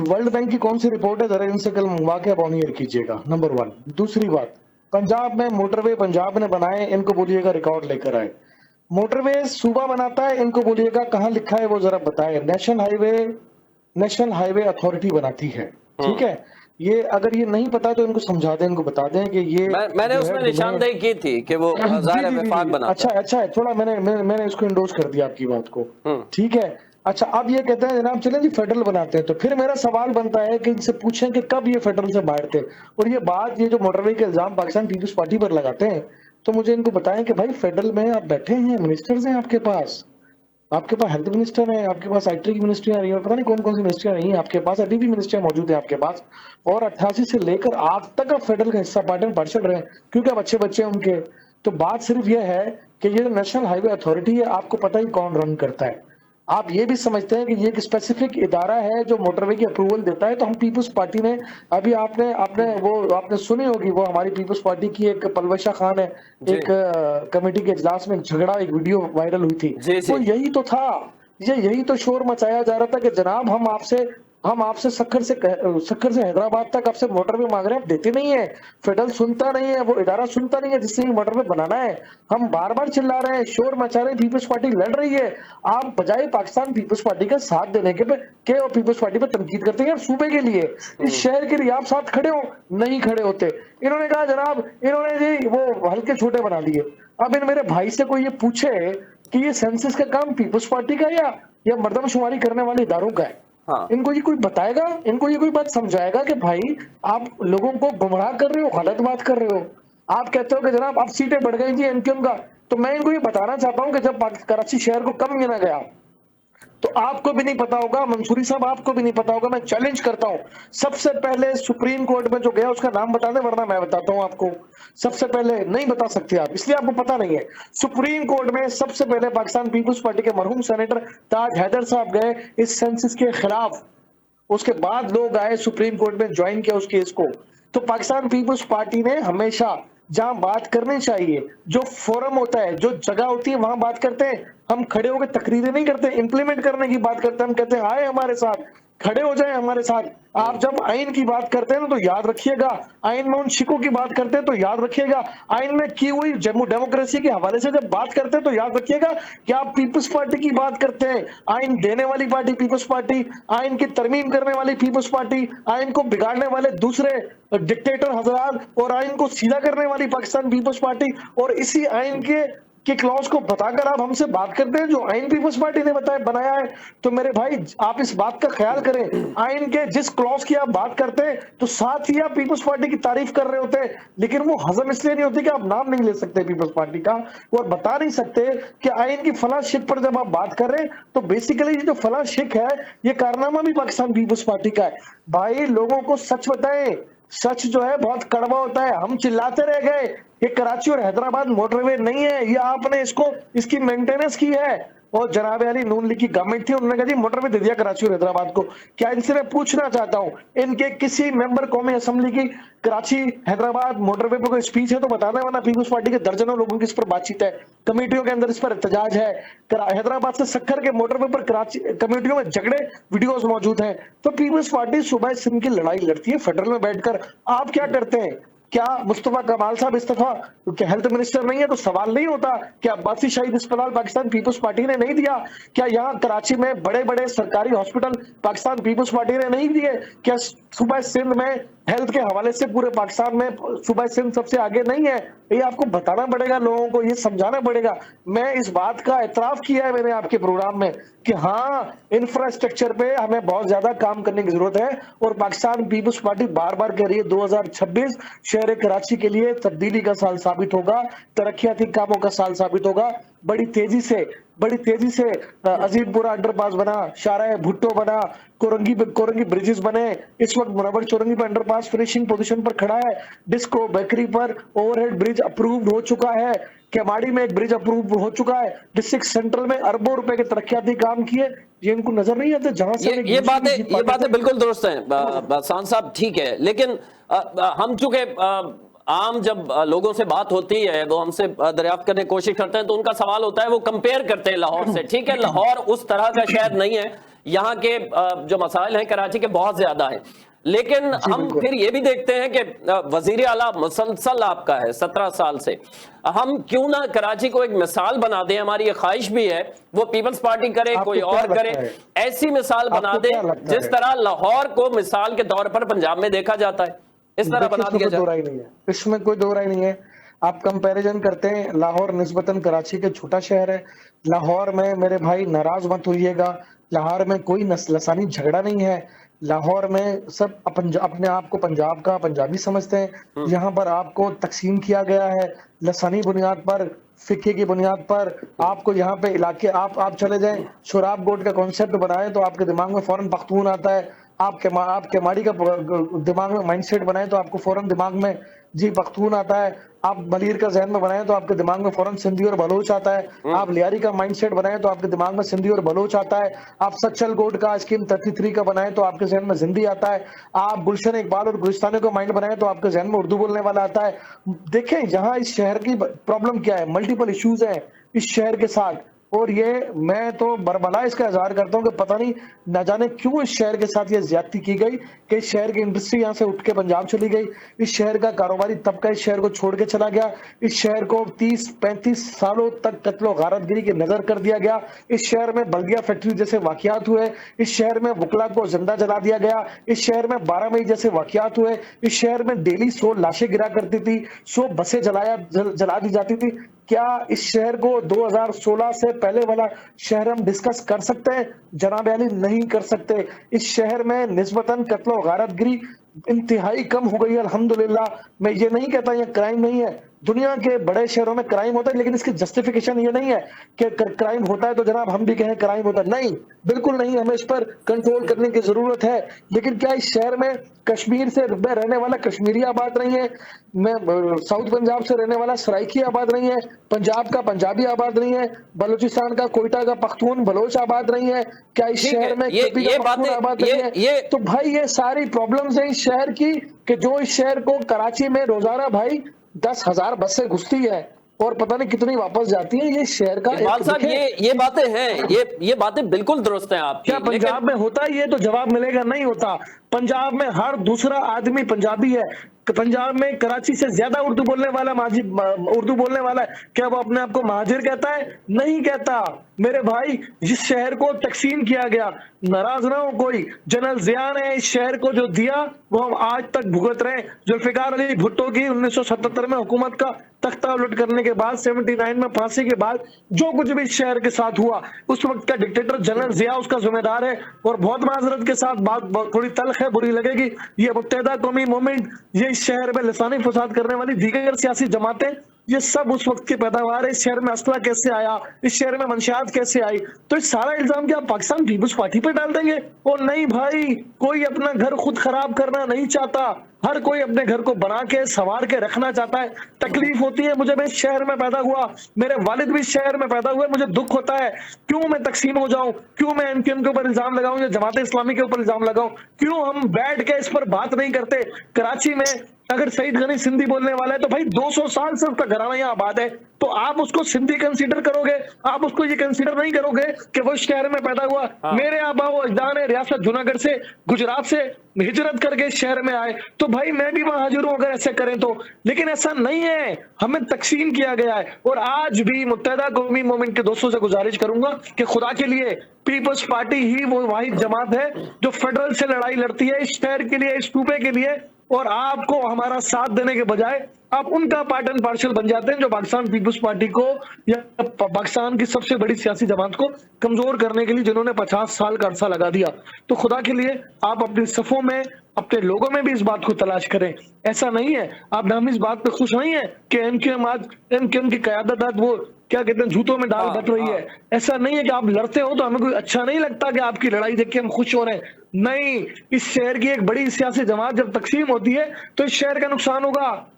[SPEAKER 3] वर्ल्ड बैंक की कौन सी रिपोर्ट है, जरा इनसे कल मंगवा के आप ऑनियर कीजिएगा, नंबर 1। दूसरी बात, पंजाब में मोटरवे पंजाब ने बनाए, इनको बोलिएगा रिकॉर्ड लेकर आए। मोटरवे सूबा बनाता है, इनको बोलिएगा कहाँ लिखा है वो जरा बताए। नेशनल हाईवे अथॉरिटी बनाती है, ठीक है। ये अगर ये नहीं पता तो इनको समझा दें, इनको बता दें कि ये
[SPEAKER 1] मैंने उसमें निशानदेही की थी कि वो ज़ाहिर है विफाक बनाता है।
[SPEAKER 3] अच्छा थोड़ा मैंने इसको इंडोर्स कर दिया आपकी बात को, ठीक है। अच्छा, अब ये कहते हैं जनाब चलें जी फेडरल बनाते हैं, तो फिर मेरा सवाल बनता है कि इनसे पूछें कि कब ये फेडरल से बाहर थे। और ये बात, ये जो मोटरवे के इल्जाम पाकिस्तान पीपल्स पार्टी पर लगाते हैं, तो मुझे इनको बताएं कि भाई फेडरल में आप बैठे हैं, मिनिस्टर्स हैं आपके पास हेल्थ मिनिस्टर है, आपके पास आईटी की मिनिस्ट्री आ रही है, पता नहीं कौन कौन सी मिनिस्ट्री आ रही है आपके पास, अभी भी मिनिस्ट्री मौजूद है आपके पास, और 88 से लेकर आज तक आप फेडरल का हिस्सा पार्टी में बढ़ चढ़ रहे हैं क्योंकि आप अच्छे बच्चे हैं उनके। तो बात सिर्फ यह है कि ये नेशनल हाईवे अथॉरिटी है, आपको पता ही कौन रन करता है। आप ये भी समझते हैं कि ये एक स्पेसिफिक इदारा है जो मोटरवे की अप्रूवल देता है। तो हम पीपल्स पार्टी ने अभी आपने सुनी होगी, वो हमारी पीपल्स पार्टी की एक पलवशा खान है, एक कमेटी के इजलास में झगड़ा, एक वीडियो वायरल हुई थी, वो यही तो था, यही तो शोर मचाया जा रहा था कि जनाब हम आपसे सक्खर से हैदराबाद तक आपसे मोटरवे मांग रहे हैं, आप देते नहीं है। फेडरल सुनता नहीं है, वो इदारा सुनता नहीं है जिससे मोटरवे बनाना है। हम बार बार चिल्ला रहे हैं, शोर मचा रहे हैं, पीपल्स पार्टी लड़ रही है, आप बजाय पाकिस्तान पीपल्स पार्टी का साथ देने के और पीपल्स पार्टी पर तनकीद करते हैं सूबे के लिए, इस शहर के लिए आप साथ खड़े हो, नहीं खड़े होते। इन्होंने कहा जनाब, इन्होंने जी वो हल्के छोटे बना दिए। अब इन मेरे भाई से कोई ये पूछे कि ये सेंसस का काम पीपल्स पार्टी का या मर्दमशुमारी करने वाले इदारों का है, इनको ये कोई बताएगा, इनको ये कोई बात समझाएगा कि भाई आप लोगों को गुमराह कर रहे हो, गलत बात कर रहे हो। आप कहते हो कि जनाब अब सीटें बढ़ गई थी एमक्यूएम का, तो मैं इनको ये बताना चाहता हूं कि जब कराची शहर को कम गिना गया तो आपको भी नहीं पता होगा, मंसूरी साहब आपको भी नहीं पता होगा। मैं चैलेंज करता हूं, सबसे पहले सुप्रीम कोर्ट में जो गया उसका नाम बता दें, वरना मैं बताता हूं आपको। सबसे पहले नहीं बता सकते आप, इसलिए आपको पता नहीं है। सुप्रीम कोर्ट में सबसे पहले पाकिस्तान पीपल्स पार्टी के मरहूम सेनेटर ताज हैदर साहब गए इस सेंसस के खिलाफ, उसके बाद लोग आए सुप्रीम कोर्ट में ज्वाइन किया उस केस को। तो पाकिस्तान पीपल्स पार्टी ने हमेशा जहां बात करनी चाहिए, जो फोरम होता है, जो जगह होती है, वहां बात करते हैं। हम खड़े होकर तकरीरें नहीं करते, इंप्लीमेंट करने की बात करते हैं। हम कहते हैं आए हमारे साथ, खड़े हो जाए हमारे साथ। आप जब आइन की बात करते हैं ना तो याद रखिएगा, आइन में उन शिकों की बात करते हैं तो याद रखिएगा, आइन में की हुई डेमोक्रेसी के हवाले से जब बात करते हैं तो याद रखिएगा कि आप पीपल्स पार्टी की बात करते हैं। आइन देने वाली पार्टी पीपल्स पार्टी, आइन की तरमीम करने वाली पीपल्स पार्टी, आइन को बिगाड़ने वाले दूसरे डिक्टेटर हजरात और आइन को सीधा करने वाली पाकिस्तान पीपल्स पार्टी, और इसी आइन के कि क्लॉज को बताकर आप हमसे बात करते हैं जो आइन पीपल्स पार्टी ने बनाया है। तो मेरे भाई आप इस बात का ख्याल करें, आइन के जिस क्लॉज की आप बात करते हैं तो साथ ही आप पीपल्स पार्टी की तारीफ कर रहे होते हैं, लेकिन वो हजम इसलिए नहीं होती कि आप नाम नहीं ले सकते पीपल्स पार्टी का और बता नहीं सकते कि आइन की फला शिक पर जब आप बात कर रहे हैं तो बेसिकली जो फला शिक है ये कारनामा भी पाकिस्तान पीपल्स पार्टी का है। भाई लोगों को सच बताएं, सच जो है बहुत कड़वा होता है। हम चिल्लाते रह गए ये कराची और हैदराबाद मोटरवे नहीं है, ये आपने इसकी मेंटेनेंस की है। और जनाब अली नून लीग की गवर्नमेंट थी, उन्होंने कहा जी मोटरवे दे दिया कराची और हैदराबाद को। क्या इनसे मैं पूछना चाहता हूं, इनके किसी मेंबर कौमी असेंबली की कराची हैदराबाद मोटरवे पर कोई स्पीच है तो बताना, वरना पीपल्स पार्टी के दर्जनों लोगों की इस पर बातचीत है, कमेटियों के अंदर इस पर एहतजाज है। हैदराबाद से सक्खर के मोटरवे पर कराची कमेटियों में झगड़े वीडियोस मौजूद हैं। तो पीपल्स पार्टी सुबह सिंध की लड़ाई लड़ती है फेडरल में बैठकर। आप क्या करते हैं? क्या मुस्तफा कमाल साहब इस्तीफा क्या हेल्थ मिनिस्टर नहीं है तो सवाल नहीं होता? क्या अब्बासी शहीद अस्पताल पाकिस्तान पीपल्स पार्टी ने नहीं दिया? क्या यहाँ कराची में बड़े बड़े सरकारी हॉस्पिटल पाकिस्तान पीपल्स पार्टी ने नहीं दिए? क्या सूबा सिंध में हेल्थ के हवाले से पूरे पाकिस्तान में सूबा सिंध सबसे आगे नहीं है? ये आपको बताना पड़ेगा, लोगों को ये समझाना पड़ेगा। मैं इस बात का एतराफ किया है मैंने आपके प्रोग्राम में कि हाँ इंफ्रास्ट्रक्चर पे हमें बहुत ज्यादा काम करने की जरूरत है और पाकिस्तान पीपल्स पार्टी बार बार कह रही है 2026 शहर कराची के लिए तब्दीली का साल साबित होगा, तरक्याती कामों का साल साबित होगा। बड़ी तेजी से अजीमपुरा अंडरपास बना, शाहराह भुट्टो बना, कोरंगी ब्रिजेस बने। इस वक्त मुनव्वर चौरंगी पर अंडरपास फिनिशिंग पोजीशन पर खड़ा है। डिस्को बेकरी पर ओवरहेड ब्रिज अप्रूव्ड हो चुका है। केमाड़ी में एक ब्रिज अप्रूव हो चुका है। डिस्ट्रिक्ट सेंट्रल में अरबों रुपए के तरक्याती काम किए, ये इनको नजर नहीं आते? जहां से
[SPEAKER 1] ये बातें बिल्कुल दुरुस्त हैं सांस साहब, ठीक है, लेकिन हम चूंकि आम जब लोगों से बात होती है वो हमसे दरियाफ्त करने की कोशिश करते हैं तो उनका सवाल होता है, वो कंपेयर करते हैं लाहौर से। ठीक है, लाहौर उस तरह का शहर नहीं है, यहाँ के जो मसाइल हैं कराची के बहुत ज्यादा हैं, लेकिन हम फिर ये भी देखते हैं कि वजीर आला मुसलसल आपका है 17 साल से। हम क्यों ना कराची को एक मिसाल बना दें, हमारी ये ख्वाहिश भी है, वो पीपल्स पार्टी करे कोई और करे, ऐसी मिसाल बना दे जिस तरह लाहौर को मिसाल के तौर पर पंजाब में देखा जाता है, इस तरह बना दिया जाए।
[SPEAKER 3] इसमें कोई दो राय नहीं है। आप कंपैरिजन करते हैं, लाहौर निस्बतन कराची के छोटा शहर है। लाहौर में मेरे भाई नाराज मत होइएगा, लाहौर में कोई नस्लसानी झगड़ा नहीं है। लाहौर में सब अपने आप को पंजाब का पंजाबी समझते हैं। यहाँ पर आपको तकसीम किया गया है लसानी बुनियाद पर, फिक्के की बुनियाद पर। आपको यहाँ पे इलाके आप चले जाएं, शराब गोट का कॉन्सेप्ट बनाए तो आपके दिमाग में फौरन पख्तून आता है। आप केमाड़ी का दिमाग में माइंडसेट बनाए तो आपको फौरन दिमाग में जी पख्तून आता है। आप मलीर का जहन में बनाए तो आपके दिमाग में फौरन सिंधी और बलोच आता है। आप लियारी का माइंडसेट बनाए तो आपके दिमाग में सिंधी और बलोच आता है। आप सच्चल गोट का स्कीम 33 का बनाए तो आपके जहन में सिंधी आता है। आप गुलशन इकबाल और गुलिस्तानी का माइंड बनाए तो आपके जहन में उर्दू बोलने वाला आता है। देखें यहाँ इस शहर की प्रॉब्लम क्या है, मल्टीपल इश्यूज हैं इस शहर के साथ, और ये मैं तो बरबला इसका इजहार करता हूँ कि पता नहीं न जाने क्यों इस शहर के साथ ये ज्यादती की गई कि इस शहर की इंडस्ट्री यहाँ से उठ के पंजाब चली गई। इस शहर का कारोबारी तबका इस शहर को छोड़ के चला गया। इस शहर को 30-35 सालों तक कत्लो गारतगिरी की नजर कर दिया गया। इस शहर में बल्दिया फैक्ट्री जैसे वाकयात हुए। इस शहर में वकला को जिंदा जला दिया गया। इस शहर में 12 मई जैसे वाकयात हुए। इस शहर में डेली 100 लाशें गिरा करती थी, 100 बसें जला दी जाती थी। क्या इस शहर को 2016 से पहले वाला शहर हम डिस्कस कर सकते हैं? जनाब अली नहीं कर सकते। इस शहर में निस्बतन कत्लो गारतगिरी इंतहाई कम हो गई है अल्हम्दुलिल्लाह। मैं ये नहीं कहता ये क्राइम नहीं है, दुनिया के बड़े शहरों में क्राइम होता है, लेकिन इसकी जस्टिफिकेशन ये नहीं है कि क्राइम होता है तो जनाब हम भी कहें क्राइम होता है, नहीं, बिल्कुल नहीं। हमें इस पर कंट्रोल करने की जरूरत है। लेकिन क्या इस शहर में कश्मीर से रहने वाला कश्मीरी आबाद नहीं है, मैं साउथ पंजाब से रहने वाला सराइकी आबाद नहीं है, पंजाब का पंजाबी आबाद नहीं है, बलूचिस्तान का कोयटा का पख्तून बलोच आबाद नहीं है? क्या इस शहर में केपी का पख्तून आबाद नहीं है? तो भाई ये सारी प्रॉब्लम्स है इस शहर की कि जो इस शहर को कराची में रोजाना भाई 10,000 बसें घुसती है और पता नहीं कितनी वापस जाती है। ये शहर का
[SPEAKER 1] इकबाल साहब ये बातें हैं, ये बातें बिल्कुल दुरुस्त हैं आपकी।
[SPEAKER 3] क्या पंजाब में होता है? ये तो जवाब मिलेगा नहीं होता। पंजाब में हर दूसरा आदमी पंजाबी है। पंजाब में कराची से ज्यादा उर्दू बोलने वाला उर्दू बोलने वाला है। क्या वो अपने आप को महाजिर कहता है? नहीं कहता। मेरे भाई, जिस शहर को तकसीम किया गया, नाराज ना हो कोई, जनरल जिया ने इस शहर को जो दिया वो हम आज तक भुगत रहे हैं। जुल्फिकार अली भुट्टो की 1977 में हुकूमत का तख्ता उलट करने के बाद, 79 में फांसी के बाद जो कुछ भी इस शहर के साथ हुआ, उस वक्त का डिक्टेटर जनरल जिया उसका जिम्मेदार है। और बहुत माजरत के साथ बात थोड़ी तल्ख है, बुरी लगेगी, ये मुत्तहिदा कौमी मूवमेंट, ये इस शहर में लिसानी फसाद करने वाली दीगर सियासी जमातें, ये सब उस वक्त की पैदावार है। इस शहर में असला कैसे आया, इस शहर में मंशियात कैसे आई, तो इस सारा इल्जाम क्या पाकिस्तान पीपुल्स पार्टी पे डाल देंगे? और नहीं भाई, कोई अपना घर खुद खराब करना नहीं चाहता, हर कोई अपने घर को बना के संवार के रखना चाहता है। तकलीफ होती है मुझे, मैं इस शहर में पैदा हुआ, मेरे वालिद भी इस शहर में पैदा हुए, मुझे दुख होता है। क्यों मैं तकसीम हो जाऊं, क्यों मैं एमक्यूएम के ऊपर इल्जाम लगाऊं या जमात इस्लामी के ऊपर इल्जाम लगाऊं? क्यों हम बैठ के इस पर बात नहीं करते? कराची में अगर सईद गनी सिंधी बोलने वाला है तो भाई 200 साल से उसका घराना यहाँ आबाद है, तो आप उसको सिंधी कंसीडर करोगे? आप उसको ये कंसीडर नहीं करोगे कि वो शहर में पैदा हुआ? मेरे आबा व अजदाद ने रियासत जूनागढ़ से, गुजरात से हिजरत करके इस शहर में आए, तो भाई मैं भी वहां हाजिर हूं अगर ऐसे करें तो। लेकिन ऐसा नहीं है, हमें तकसीम किया गया है। और आज भी मुत्तहिदा कौमी मूवमेंट के दोस्तों से गुजारिश करूंगा कि खुदा के लिए पीपल्स पार्टी ही वो वाहिद जमात है जो फेडरल से लड़ाई लड़ती है इस शहर के लिए, इस सूबे के लिए। और आपको हमारा साथ देने के बजाय आप उनका पार्ट एंड पार्शल बन जाते हैं जो पाकिस्तान पीपुल्स पार्टी को या पाकिस्तान की सबसे बड़ी सियासी जमात को कमजोर करने के लिए जिन्होंने 50 साल का अरसा लगा दिया। तो खुदा के लिए आप अपनी सफों में, अपने लोगों में भी इस बात को तलाश करें। ऐसा नहीं है, आप हम इस बात पे खुश नहीं है कि एमक्यूएम की क़यादत आज वो क्या कहते हैं जूतों में डाल बट रही है। ऐसा नहीं है कि आप लड़ते हो तो हमें कोई अच्छा नहीं लगता कि आपकी लड़ाई देख के हम खुश हो रहे हैं। नहीं, इस शहर की एक बड़ी सियासी जमात जब तकसीम होती है तो इस शहर का नुकसान होगा।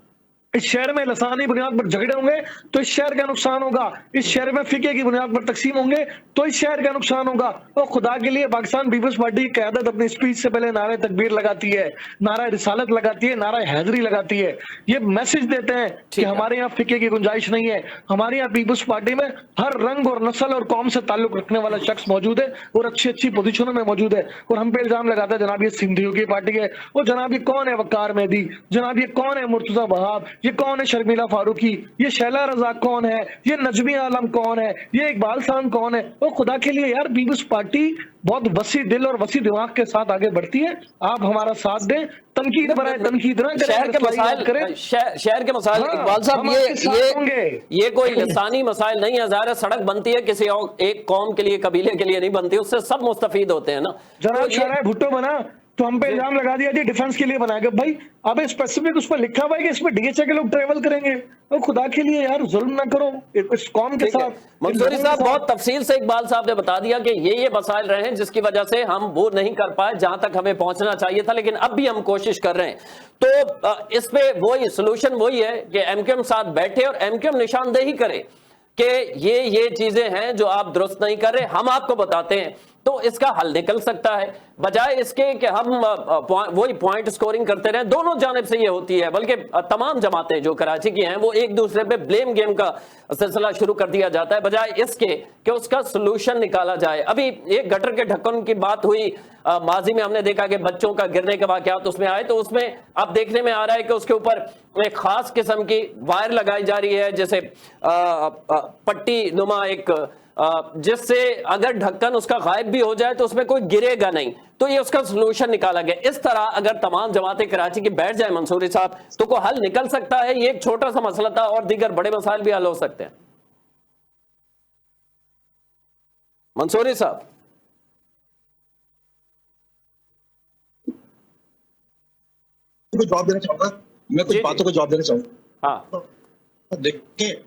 [SPEAKER 3] इस शहर में लसानी बुनियाद पर झगड़े होंगे तो इस शहर का नुकसान होगा। इस शहर में फिके की बुनियाद पर तकसीम होंगे तो इस शहर का नुकसान होगा। और खुदा के लिए पाकिस्तान पीपुल्स पार्टी की क़यादत अपनी स्पीच से पहले नारे तकबीर लगाती है, नारा रिसालत लगाती है, नारा हैदरी लगाती है। ये मैसेज देते हैं कि हमारे यहाँ फिके की गुंजाइश नहीं है। हमारे यहाँ पीपुल्स पार्टी में हर रंग और नस्ल और कौम से ताल्लुक रखने वाला शख्स मौजूद है और अच्छी अच्छी पोजीशनों में मौजूद है। और हम पे इल्जाम लगाता है जनाब ये सिंधियों की पार्टी है, और जनाब ये कौन है वकार मेहदी, जनाब ये कौन है मुर्तजा वहाब, ये कौन है शर्मिला फारूकी, ये शैला रजा कौन है, ये नजमी आलम कौन है, ये इकबाल खान कौन है। और खुदा के लिए यार, पीपुल्स पार्टी बहुत वसी दिल और वसी दिमाग के साथ आगे बढ़ती है। आप हमारा साथ दें, तनकीद बनाए, तनकीद ना करें,
[SPEAKER 1] शहर के मसाइल
[SPEAKER 3] करें।
[SPEAKER 1] शहर के मसाइल इकबाल साहब, ये कोई लसानी मसाइल नहीं है। ज़ाहिर है सड़क बनती है किसी और एक कौम के लिए, कबीले के लिए नहीं बनती, उससे सब मुस्तफीद होते हैं ना।
[SPEAKER 3] जनाब शराय भुट्टो बना तो हम पे इल्जाम लगा दिया जी डिफेंस के लिए बनाएगा। भाई अब स्पेसिफिक उस पर लिखा हुआ है कि इसमें डीएचए के लोग ट्रेवल करेंगे। तो खुदा के लिए यार जुल्म ना करो इस कौम के साथ।
[SPEAKER 1] मंसूरी साहब, बहुत तफसील से इकबाल साहब ने बता दिया कि ये मसाइल रहे हैं जिसकी वजह से हम वो नहीं कर पाए जहां तक हमें पहुंचना चाहिए था, लेकिन अब भी हम कोशिश कर रहे हैं। तो इस पे वही सोल्यूशन वही है कि एमक्यूएम साथ बैठे और एमक्यूएम निशानदेही करे कि ये चीजें हैं जो आप दुरुस्त नहीं कर रहे, हम आपको बताते हैं, तो इसका हल निकल सकता है। बजाय इसके कि हम वही पॉइंट स्कोरिंग करते रहे। दोनों जानिब से ये होती है, बल्कि तमाम जमातें जो कराची की हैं वो एक दूसरे पे ब्लेम गेम का सिलसिला शुरू कर दिया जाता है, बजाय इसके कि उसका सोल्यूशन निकाला जाए। अभी एक गटर के ढक्कन की बात हुई, माजी में हमने देखा कि बच्चों का गिरने के वाकयात उसमें आए, तो उसमें अब देखने में आ रहा है कि उसके ऊपर एक खास किस्म की वायर लगाई जा रही है, जैसे पट्टी नुमा एक, जिससे अगर ढक्कन उसका गायब भी हो जाए तो उसमें कोई गिरेगा नहीं। तो ये उसका सोल्यूशन निकाला गया। इस तरह अगर तमाम जमातें कराची की बैठ जाए मंसूरी साहब, तो कोई हल निकल सकता है। ये एक छोटा सा मसला था और दीगर बड़े मसाइल भी हल हो सकते हैं। मंसूरी साहब,
[SPEAKER 2] जवाब देना चाहूंगा, मैं कुछ बातों को जवाब देना चाहूंगा।
[SPEAKER 1] हाँ
[SPEAKER 2] देखिए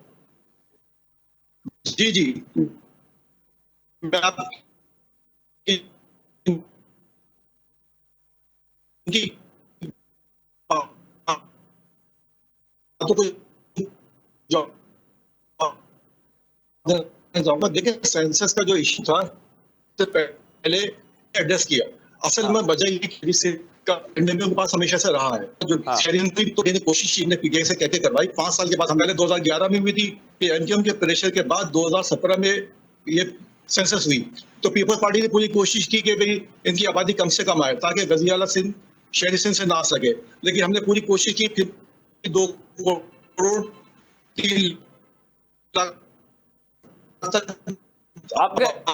[SPEAKER 2] जी मैं जाऊंगा। देखिए सेंसस का जो इशू था तो पहले एड्रेस किया, असल में वजह ये से उनके पास हमेशा से रहा है। जो शहरी तो कोशिश पीटीआई से कहते करवाई 5 साल के बाद, हम पहले 2011 में हुई थी कि एमक्यूएम के प्रेशर के बाद 2017 में ये सेंसस हुई तो पीपल्स पार्टी ने पूरी कोशिश की कि भाई इनकी आबादी कम से कम आए ताकि गजियाला सिंध शहरी सिंध से ना आ सके, लेकिन हमने पूरी कोशिश की फिर 2 करोड़ 3 लाख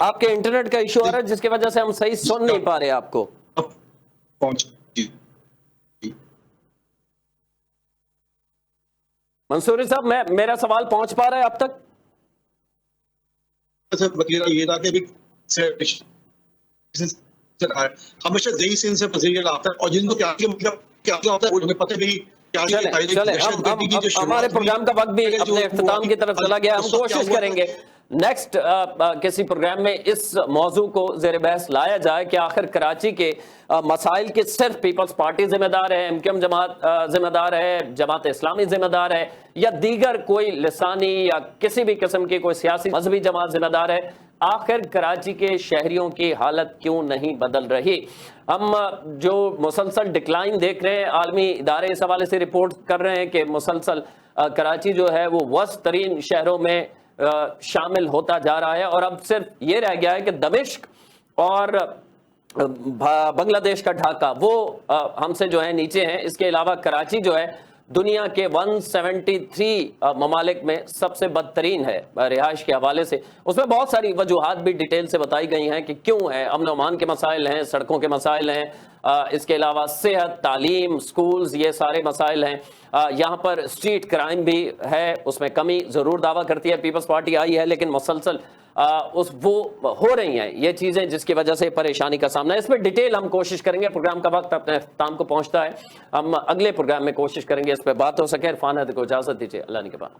[SPEAKER 1] आपके इंटरनेट का इशू आ रहा है जिसकी वजह से हम सही सुन नहीं पा रहे आपको।
[SPEAKER 2] पहुंच।
[SPEAKER 1] मंसूरी साहब, मेरा सवाल पहुंच पा रहा है अब तक?
[SPEAKER 2] वतीरा ये था कि भी हमेशा जई सिंध से वजीर आता है और जिनको क्या होता है वो हमें पता भी।
[SPEAKER 1] चले हमारे प्रोग्राम का वक्त भी अपने इख्तिताम की तरफ चला गया। हम कोशिश करेंगे नेक्स्ट किसी प्रोग्राम में इस मौजू को ज़ेर बहस लाया जाए कि आखिर कराची के मसाइल की सिर्फ पीपल्स पार्टी जिम्मेदार है, एमक्यूएम जमात जिम्मेदार है, जमात इस्लामी जिम्मेदार है, या दीगर कोई लिसानी या किसी भी किस्म की कोई सियासी मजहबी जमात जिम्मेदार है। आखिर कराची के शहरियों की हालत क्यों नहीं बदल रही? हम जो मुसलसल डिक्लाइन देख रहे हैं, आलमी इदारे इस हवाले से रिपोर्ट कर रहे हैं कि मुसलसल कराची जो है वो वर्स्ट तरीन शहरों में शामिल होता जा रहा है, और अब सिर्फ ये रह गया है कि दमिश्क और बांग्लादेश का ढाका वो हमसे जो है नीचे हैं। इसके अलावा कराची जो है दुनिया के 173 ममालिक में सबसे बदतरीन है रिहाइश के हवाले से। उसमें बहुत सारी वजूहात भी डिटेल से बताई गई हैं कि क्यों है। अमन अमान के मसाइल हैं, सड़कों के मसाइल हैं, इसके अलावा सेहत, तालीम, स्कूल्स, ये सारे मसाइल हैं। यहाँ पर स्ट्रीट क्राइम भी है, उसमें कमी ज़रूर दावा करती है पीपल्स पार्टी आई है, लेकिन मुसलसल वो हो रही हैं ये चीज़ें जिसकी वजह से परेशानी का सामना है। इसमें डिटेल हम कोशिश करेंगे। प्रोग्राम का वक्त अपने अख्ताम को पहुँचता है, हम अगले प्रोग्राम में कोशिश करेंगे इस पर बात हो सके। इरफान हैदर को इजाज़त दीजिए, अल्लाह निगहबान।